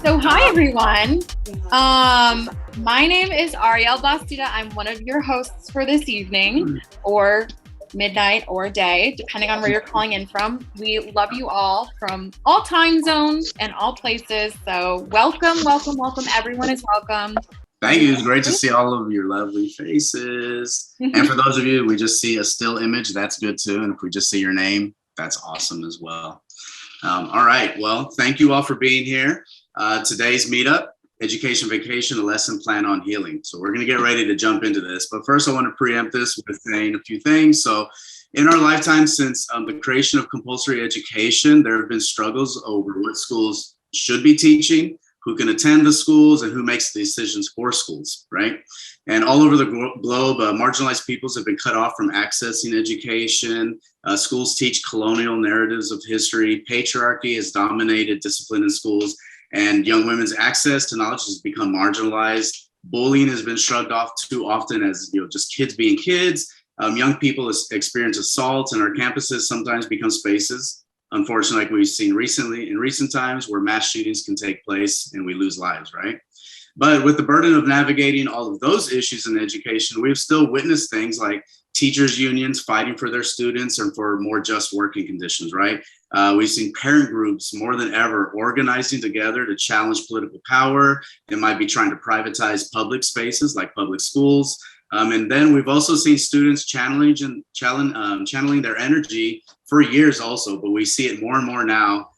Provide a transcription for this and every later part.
So hi everyone. My name is Ariel Bastida. I'm one of your hosts for this evening, or midnight or day, depending on where you're calling in from. We love you all from all time zones and all places. So welcome. Everyone is welcome. Thank you. It's great to see all of your lovely faces. And for those of you, we just see a still image, that's good too. And if we just see your name, that's awesome as well. All right. Well, thank you all for being here. Today's meetup, Education Vacation, a lesson plan on healing. So we're going to get ready to jump into this. But first, I want to preempt this with saying a few things. So in our lifetime, since the creation of compulsory education, there have been struggles over what schools should be teaching, who can attend the schools, and who makes the decisions for schools, right? And all over the globe, marginalized peoples have been cut off from accessing education. Schools teach colonial narratives of history. Patriarchy has dominated discipline in schools, and young women's access to knowledge has become marginalized. Bullying has been shrugged off too often as, just kids being kids. Young people experience assaults, and our campuses sometimes become spaces, unfortunately, like we've seen recently in recent times, where mass shootings can take place and we lose lives, right? But with the burden of navigating all of those issues in education, we've still witnessed things like teachers' unions fighting for their students and for more just working conditions, right? We've seen parent groups more than ever organizing together to challenge political power. They might be trying to privatize public spaces like public schools. And then we've also seen students channeling their energy for years also, but we see it more and more now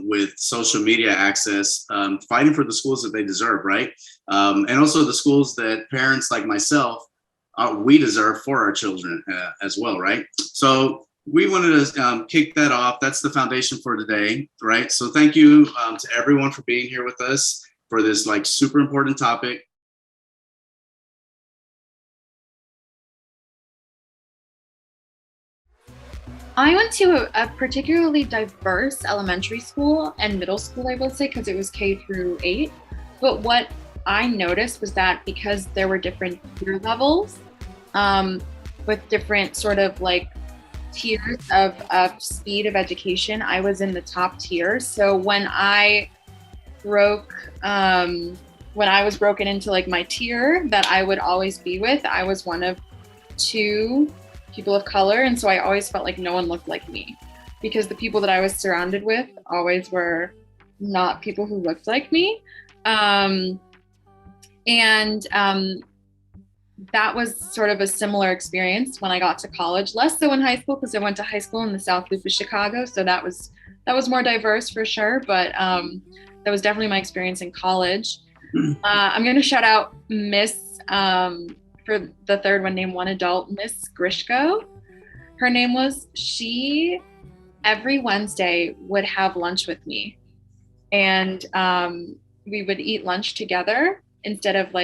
with social media access, fighting for the schools that they deserve, right? And also the schools that parents like myself, we deserve for our children as well, right? So we wanted to kick that off. That's the foundation for today, right? So thank you to everyone for being here with us for this super important topic. I went to a particularly diverse elementary school and middle school, I will say, because it was K through 8. But what I noticed was that because there were different tier levels with different sort of tiers of speed of education, I was in the top tier. So when I was broken into my tier that I would always be with, I was one of 2 people of color, and so I always felt like no one looked like me, because the people that I was surrounded with always were not people who looked like me. That was sort of a similar experience when I got to college, less so in high school, because I went to high school in the South Loop of Chicago, so that was more diverse for sure, but that was definitely my experience in college. I'm going to shout out Miss for the third one, named one adult, Miss Grishko. Her name was. She every Wednesday would have lunch with me, and we would eat lunch together instead of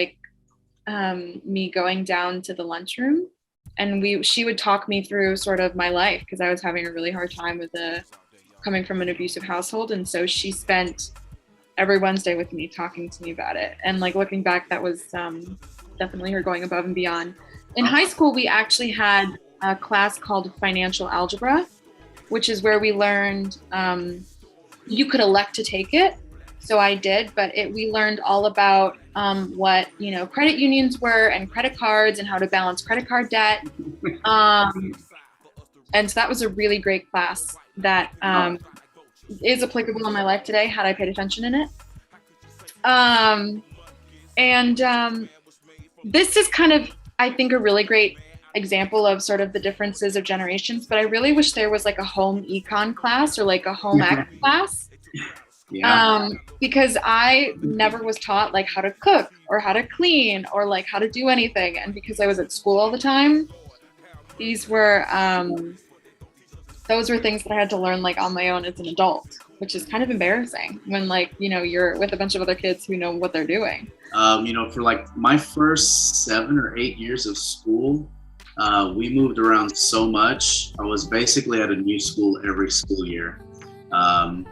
me going down to the lunchroom. And she would talk me through sort of my life, because I was having a really hard time with coming from an abusive household, and so she spent every Wednesday with me talking to me about it. And looking back, that was definitely her going above and beyond. In high school, we actually had a class called financial algebra, which is where we learned, you could elect to take it. So I did, but we learned all about what, credit unions were and credit cards and how to balance credit card debt. And so that was a really great class that is applicable in my life today, had I paid attention in it. This is kind of, I think, a really great example of sort of the differences of generations, but I really wish there was a home econ class or a home ec class. Yeah. Because I never was taught how to cook or how to clean or how to do anything. And because I was at school all the time, those were things that I had to learn on my own as an adult, which is kind of embarrassing when you're with a bunch of other kids who know what they're doing. For my first 7 or 8 years of school, we moved around so much. I was basically at a new school every school year. And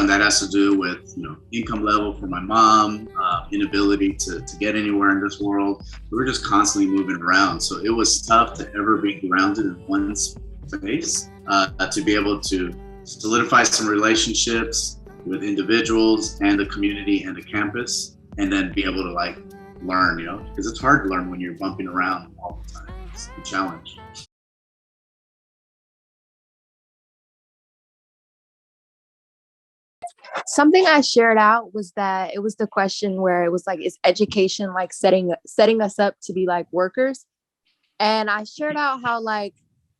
that has to do with, income level for my mom, inability to get anywhere in this world. We were just constantly moving around. So it was tough to ever be grounded in one space, to be able to solidify some relationships, with individuals and the community and the campus, and then be able to like learn, you know, because it's hard to learn when you're bumping around all the time. It's a challenge. Something I shared out was that it was the question where it was like, is education like setting us up to be like workers? And I shared out how like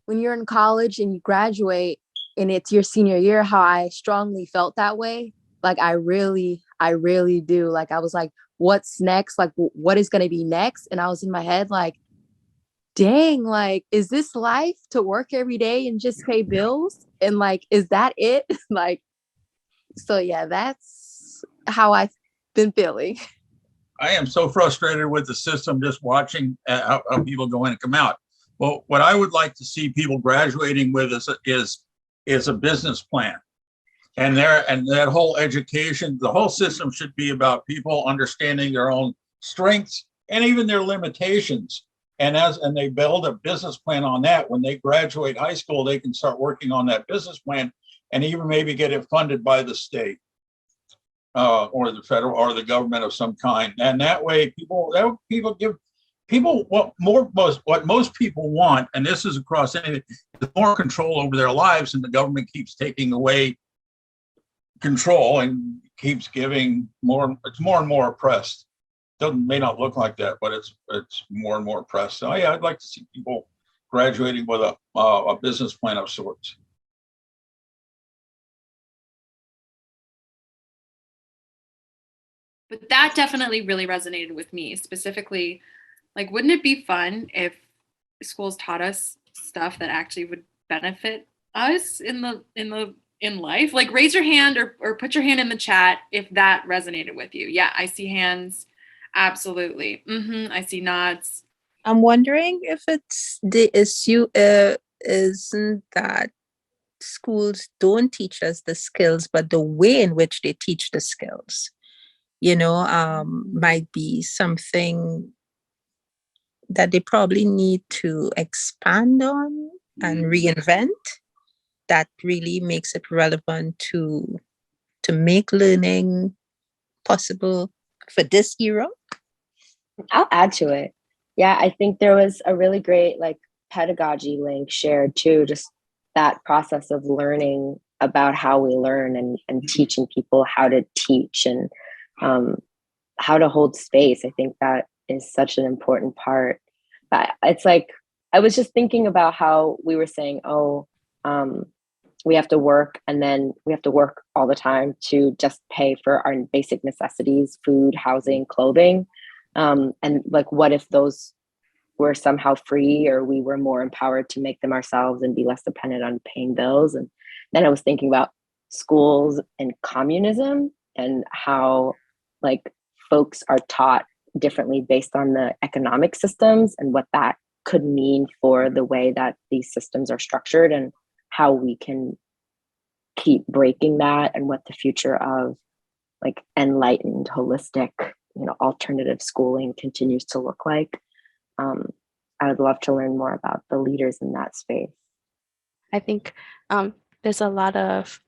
when you're in college and you graduate and it's your senior year, how I strongly felt that way. Like I really do. Like I was like, what's next? Like what is going to be next? And I was in my head like, dang, like, is this life to work every day and just pay bills? And like, is that it? Like, so yeah, that's how I've been feeling. I am so frustrated with the system just watching how people go in and come out. Well, what I would like to see people graduating with is a business plan. And that whole education, the whole system should be about people understanding their own strengths and even their limitations. And they build a business plan on that. When they graduate high school, they can start working on that business plan and even maybe get it funded by the state or the federal or the government of some kind. And that way people give people what most people want, and this is across anything, is more control over their lives, and the government keeps taking away control and keeps giving more. It's more and more oppressed. May not look like that, but it's more and more oppressed. So yeah, I'd like to see people graduating with a business plan of sorts. But that definitely really resonated with me specifically. Like, wouldn't it be fun if schools taught us stuff that actually would benefit us in life? Like, raise your hand or put your hand in the chat if that resonated with you. Yeah, I see hands. Absolutely. I see nods. I'm wondering if it's the issue isn't that schools don't teach us the skills, but the way in which they teach the skills, might be something that they probably need to expand on and reinvent that really makes it relevant to make learning possible for this era. I'll add to it. Yeah, I think there was a really great like pedagogy link shared too, just that process of learning about how we learn and teaching people how to teach and how to hold space. I think that is such an important part. But it's like, I was just thinking about how we were saying, we have to work and then we have to work all the time to just pay for our basic necessities, food, housing, clothing. And like, what if those were somehow free or we were more empowered to make them ourselves and be less dependent on paying bills? And then I was thinking about schools and communism and how like folks are taught differently based on the economic systems and what that could mean for the way that these systems are structured and how we can keep breaking that and what the future of like enlightened, holistic, alternative schooling continues to look like. I would love to learn more about the leaders in that space. I think there's a lot of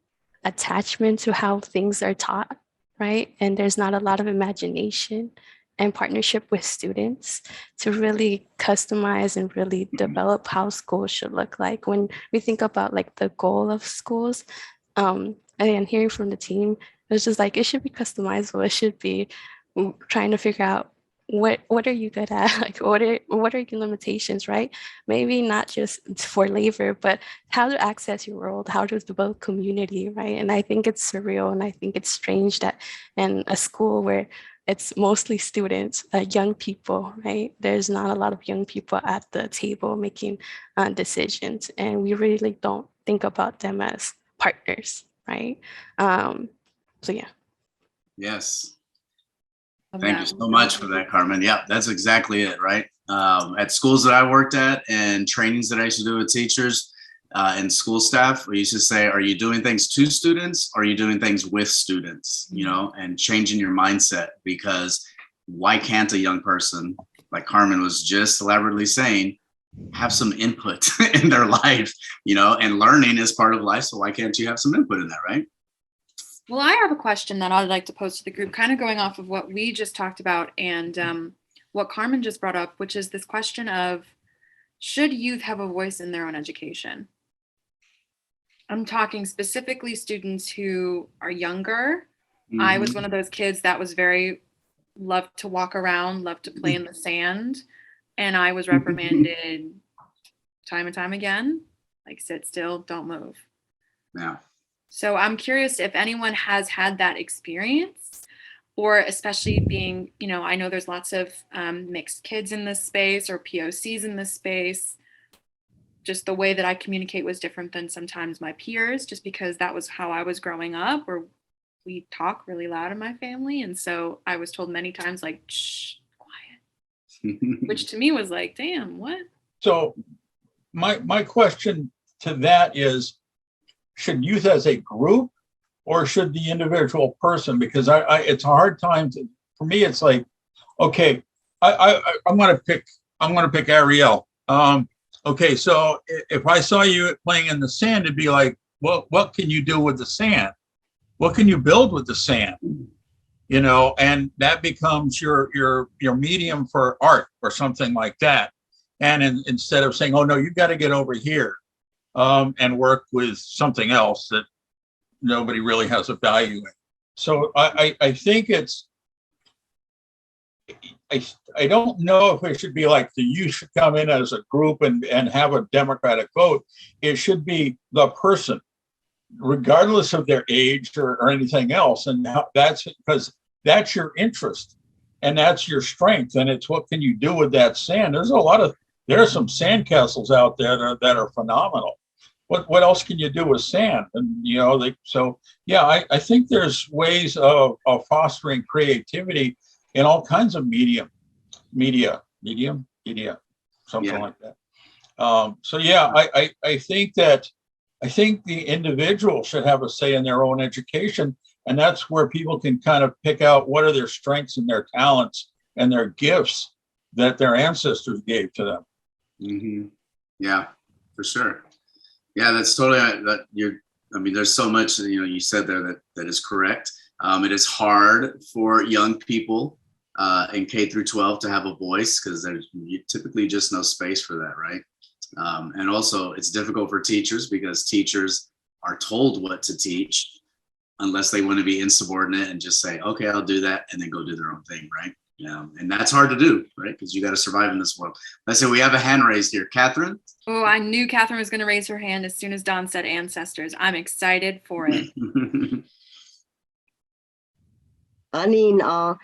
attachment to how things are taught, right? And there's not a lot of imagination and partnership with students to really customize and really develop how schools should look like. When we think about like the goal of schools, and hearing from the team, it's just like, it should be customizable. It should be trying to figure out what are you good at? Like, what are your limitations, right? Maybe not just for labor, but how to access your world, how to develop community, right? And I think it's surreal and I think it's strange that in a school where it's mostly students, young people, right? There's not a lot of young people at the table making decisions, and we really don't think about them as partners, right? So yeah. Yes. Thank you so much for that, Carmen. Yeah, that's exactly it, right? At schools that I worked at and trainings that I used to do with teachers and school staff, we used to say, are you doing things to students? Or are you doing things with students, and changing your mindset? Because why can't a young person, like Carmen was just elaborately saying, have some input in their life, and learning is part of life. So why can't you have some input in that, right? Well, I have a question that I'd like to pose to the group, kind of going off of what we just talked about and what Carmen just brought up, which is this question of, should youth have a voice in their own education? I'm talking specifically students who are younger. I was one of those kids that was very loved to walk around, loved to play in the sand, and I was reprimanded time and time again, like sit still, don't move. Yeah. So I'm curious if anyone has had that experience, or especially being, I know there's lots of mixed kids in this space or POCs in this space. Just the way that I communicate was different than sometimes my peers, just because that was how I was growing up, where we talk really loud in my family. And so I was told many times, like, shh, quiet, which to me was like, damn, what? So my question to that is, should youth as a group or should the individual person? Because it's a hard time for me. It's like, okay, I'm going to pick Ariel. Okay, so if I saw you playing in the sand, it'd be like, well, what can you do with the sand? What can you build with the sand? And that becomes your medium for art or something like that. And instead of saying, oh no, you got to get over here and work with something else that nobody really has a value in. So I think I don't know if it should be like the youth should come in as a group and have a democratic vote. It should be the person, regardless of their age or anything else. And that's because that's your interest and that's your strength. And it's what can you do with that sand? There are some sandcastles out there that are phenomenal. What else can you do with sand? And I think there's ways of fostering creativity in all kinds of media, something like that. I think the individual should have a say in their own education, and that's where people can kind of pick out what are their strengths and their talents and their gifts that their ancestors gave to them. Mm-hmm. Yeah, for sure. Yeah, that's totally there's so much you said there that is correct. It is hard for young people in K through 12 to have a voice because there's typically just no space for that, right? And also it's difficult for teachers because teachers are told what to teach unless they want to be insubordinate and just say, okay, I'll do that, and then go do their own thing, right? And that's hard to do, right? Because you got to survive in this world. Let's say we have a hand raised here. Catherine? Oh, I knew Catherine was going to raise her hand as soon as Don said ancestors. I'm excited for it. I mean, I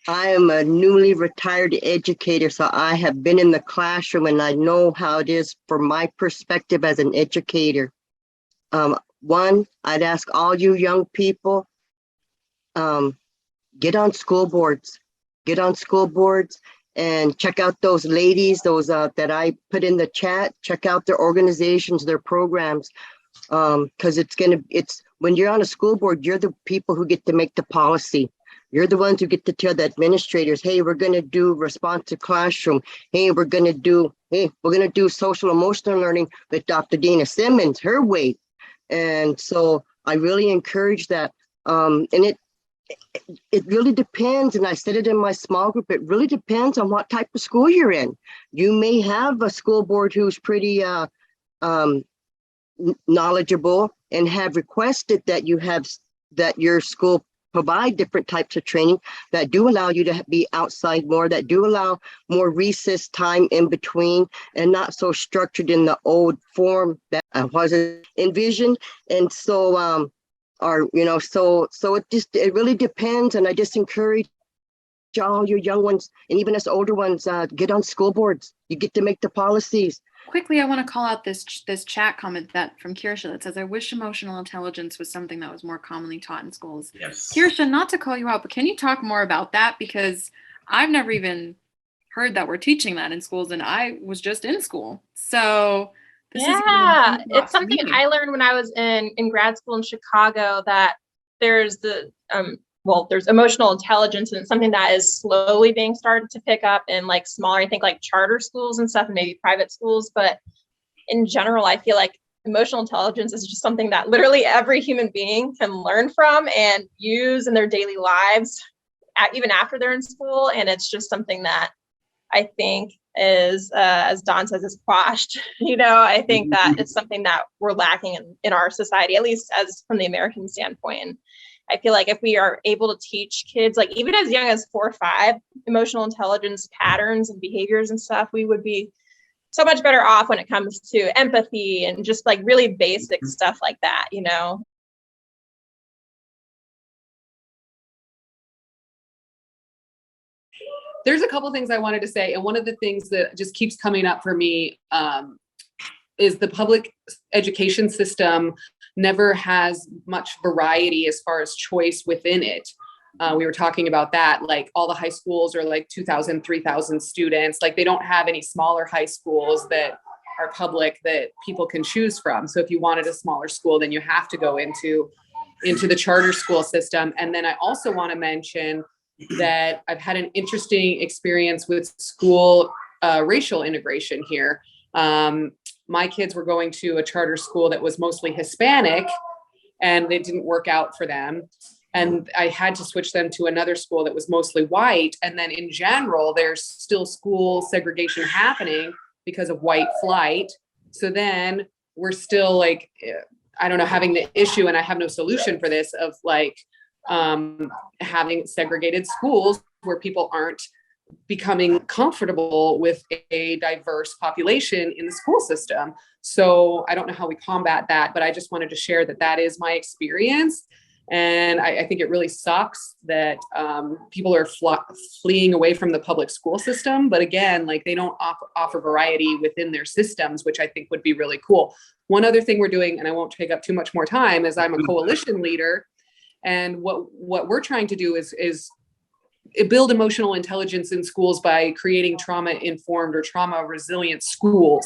am a newly retired educator, so I have been in the classroom and I know how it is from my perspective as an educator. One, I'd ask all you young people, get on school boards. Get on school boards and check out those ladies, those that I put in the chat. Check out their organizations, their programs, because it's when you're on a school board, you're the people who get to make the policy. You're the ones who get to tell the administrators, hey, we're going to do responsive classroom. Hey, we're going to do social emotional learning with Dr. Dina Simmons, her way. And so I really encourage that. And it really depends, and I said it in my small group, it really depends on what type of school you're in. You may have a school board who's pretty knowledgeable and have requested that your school provide different types of training that do allow you to be outside more, that do allow more recess time in between and not so structured in the old form that I wasn't envisioned. And so so it really depends. And I just encourage all your young ones and even us older ones, get on school boards. You get to make the policies. Quickly, I want to call out this chat comment from Kirsha that says, I wish emotional intelligence was something that was more commonly taught in schools. Yes. Kirsha, not to call you out, but can you talk more about that? Because I've never even heard that we're teaching that in schools, and I was just in school. So it's something I learned when I was in grad school in Chicago, that there's there's emotional intelligence, and it's something that is slowly being started to pick up in like smaller, I think like charter schools and stuff, and maybe private schools. But in general, I feel like emotional intelligence is just something that literally every human being can learn from and use in their daily lives, even after they're in school. And it's just something that I think is, as Don says, is quashed. I think that it's something that we're lacking in our society, at least as from the American standpoint. And I feel like if we are able to teach kids, like even as young as 4 or 5, emotional intelligence patterns and behaviors and stuff, we would be so much better off when it comes to empathy and just like really basic stuff like that, There's a couple things I wanted to say. And one of the things that just keeps coming up for me is the public education system never has much variety as far as choice within it. We were talking about that, like all the high schools are like 2,000, 3,000 students. Like they don't have any smaller high schools that are public that people can choose from. So if you wanted a smaller school, then you have to go into the charter school system. And then I also want to mention that I've had an interesting experience with school racial integration here. My kids were going to a charter school that was mostly Hispanic, and it didn't work out for them. And I had to switch them to another school that was mostly white. And then in general, there's still school segregation happening because of white flight. So then we're still like, I don't know, having the issue, and I have no solution for this, of like having segregated schools where people aren't becoming comfortable with a diverse population in the school system. So I don't know how we combat that, but I just wanted to share that that is my experience. And I think it really sucks that people are fleeing away from the public school system. But again, like they don't offer variety within their systems, which I think would be really cool. One other thing we're doing, and I won't take up too much more time, is I'm a coalition leader. And what we're trying to do is build emotional intelligence in schools by creating trauma-informed or trauma-resilient schools,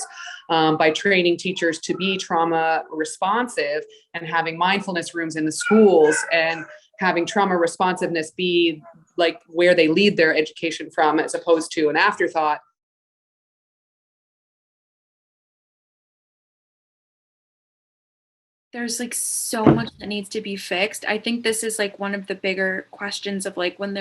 by training teachers to be trauma responsive and having mindfulness rooms in the schools, and having trauma responsiveness be like where they lead their education from, as opposed to an afterthought. There's like so much that needs to be fixed. I think this is like one of the bigger questions of like when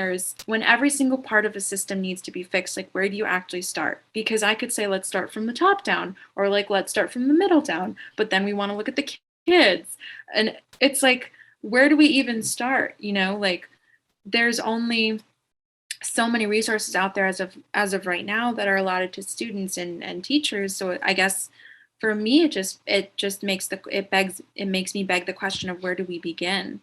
every single part of a system needs to be fixed, like where do you actually start? Because I could say, let's start from the top down, or like, let's start from the middle down, but then we want to look at the kids. And it's like, where do we even start? Like there's only so many resources out there as of right now that are allotted to students and teachers. So I guess for me, it makes me beg the question of where do we begin?